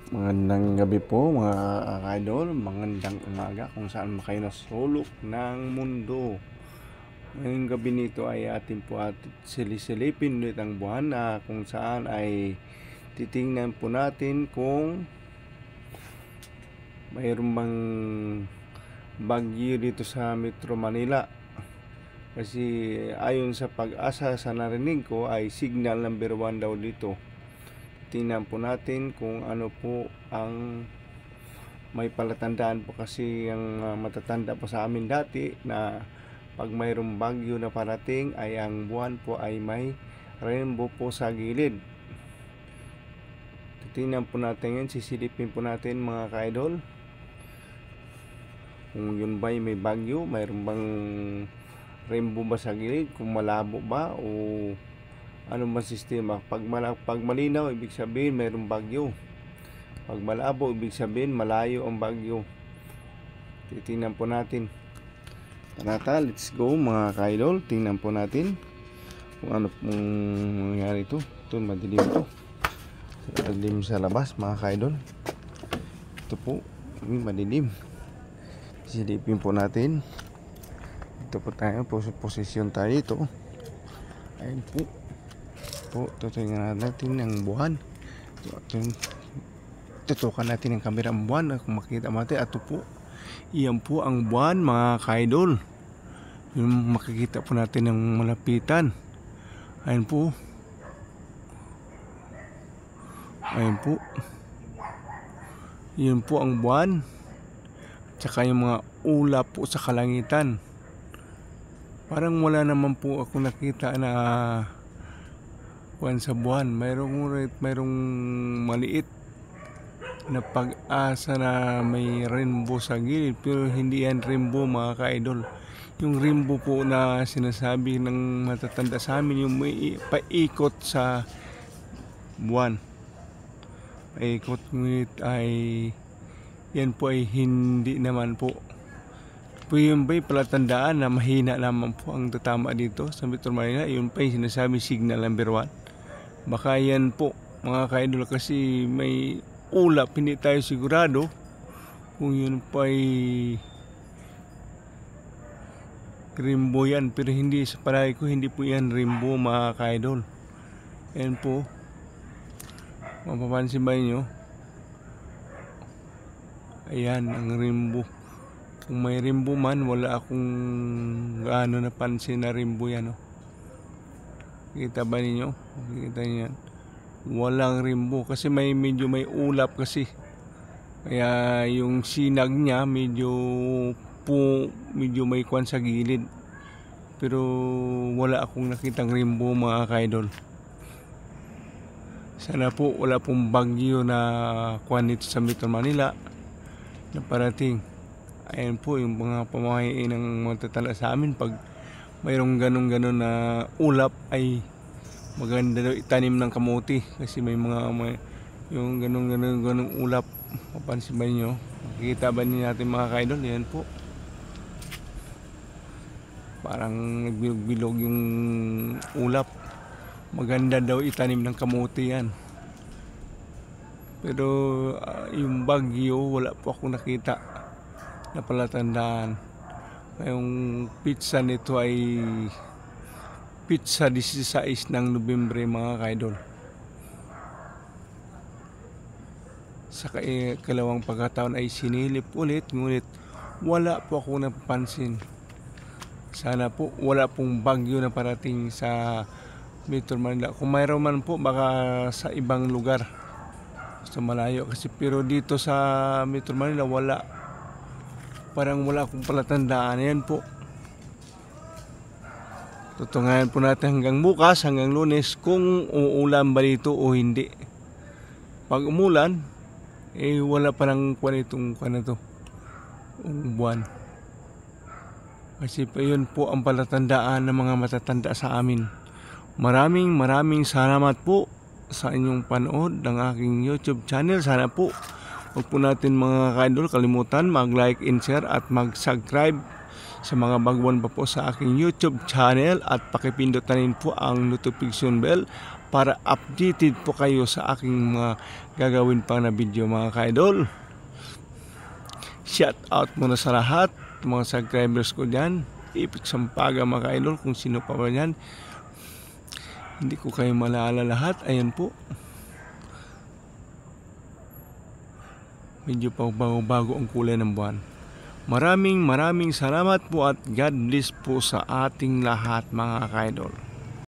Magandang gabi po mga idol, magandang umaga kung saan kayo nasulok ng mundo. Ngayong gabi nito ay atin po at silisilipin ulit ang buwan na kung saan ay titingnan po natin kung mayroon bang bagyo dito sa Metro Manila. Kasi ayon sa Pag-asa sa narinig ko ay signal number 1 daw dito. Tingnan po natin kung ano po ang may palatandaan po kasi ang matatanda po sa amin dati na pag mayroong bagyo na parating ay ang buwan po ay may rainbow po sa gilid. Tingnan po natin yan, sisilipin po natin mga ka-idol kung yun ba may bagyo, mayroon bang rainbow ba sa gilid, kung malabo ba o ano ba sistema. Pag malinaw, ibig sabihin mayroong bagyo. Pag malabo, ibig sabihin malayo ang bagyo. Titingnan po natin. Tara, let's go mga ka-idol. Tingnan po natin kung ano pong mangyari ito. Ito, madilim ito. Madilim sa labas mga ka-idol. Ito po, madilim. Silipin po natin. Ito po tayo, posisyon tayo ito. Ayun po. Tutukan natin ang buwan. Tutukan natin ang kamera ng buwan. Kung makita natin, ito po. Iyan po ang buwan mga ka-idol. Yung makikita po natin ng malapitan. Ayun po. Ayun po. Iyan po ang buwan. Tsaka yung mga ulap po sa kalangitan. Parang wala naman po ako nakita na sa buwan. Mayroong maliit na pag-asa na may rainbow sa gilid, pero hindi yan rainbow mga ka-idol. Yung rainbow po na sinasabi ng matatanda sa amin, yung may paikot sa buwan, paikot, ngunit ay yan po ay hindi naman po. Yun ba'y palatandaan na mahina naman po ang tatama dito sa Metro Manila? Yun pa'y sinasabi signal number 1. Baka yan po mga ka-idol, kasi may ulap, hindi tayo sigurado kung yun pa'y rainbow yan, pero hindi sa palagi ko, hindi po yan rainbow mga ka-idol. Yan po, mapapansin ba nyo? Ayan ang rainbow. Kung may rainbow man, wala akong gaano napansin na rainbow yan, oh. Kita ba ninyo? Kita niyo yan? Walang rainbow kasi medyo may ulap kasi. Kaya yung sinag niya medyo may kwan sa gilid. Pero wala akong nakitang rainbow mga ka-idol. Sana po wala pong bagyo na kwan dito sa Metro Manila na parating. Ayan po yung mga pamamahiin ng matatanda sa amin, pag mayroong ganun na ulap ay maganda daw itanim ng kamuti kasi may yung ganun ulap. Mapansin ba niyo? Makikita ba niyo natin mga ka-idol? Yan po. Parang nagbilog-bilog yung ulap. Maganda daw itanim ng kamuti yan. Pero yung bagyo, wala po ako nakita na palatandaan. Yung pizza nito ay pizza 16 ng Nobyembre mga ka-idol. Sa kalawang pagkataon ay sinilip ulit, ngunit wala po ako napapansin. Sana po wala pong bagyo na parating sa Metro Manila. Kung mayroon man po, baka sa ibang lugar, sa malayo kasi, pero dito sa Metro Manila wala. Parang wala akong palatandaan. Ayan po. Tutungayan po natin hanggang bukas, hanggang Lunes, kung uulan ba dito o hindi. Pag umulan, wala pa nang itong buwan. Kasi pa yun po ang palatandaan ng mga matatanda sa amin. Maraming salamat po sa inyong panood ng aking YouTube channel. Sana po huwag po natin mga ka-idol kalimutan mag-like and share at mag-subscribe sa mga baguhan pa po sa aking YouTube channel, at pakipindot na rin po ang notification bell para updated po kayo sa aking mga gagawin pang na video mga ka-idol. Shout out muna sa lahat mga subscribers ko dyan. Ipit Sampaga mga ka-idol, kung sino pa ba yan. Hindi ko kayo malala lahat. Ayan po. Medyo pa bago ang kulay ng buwan. Maraming salamat po at God bless po sa ating lahat mga ka-idol.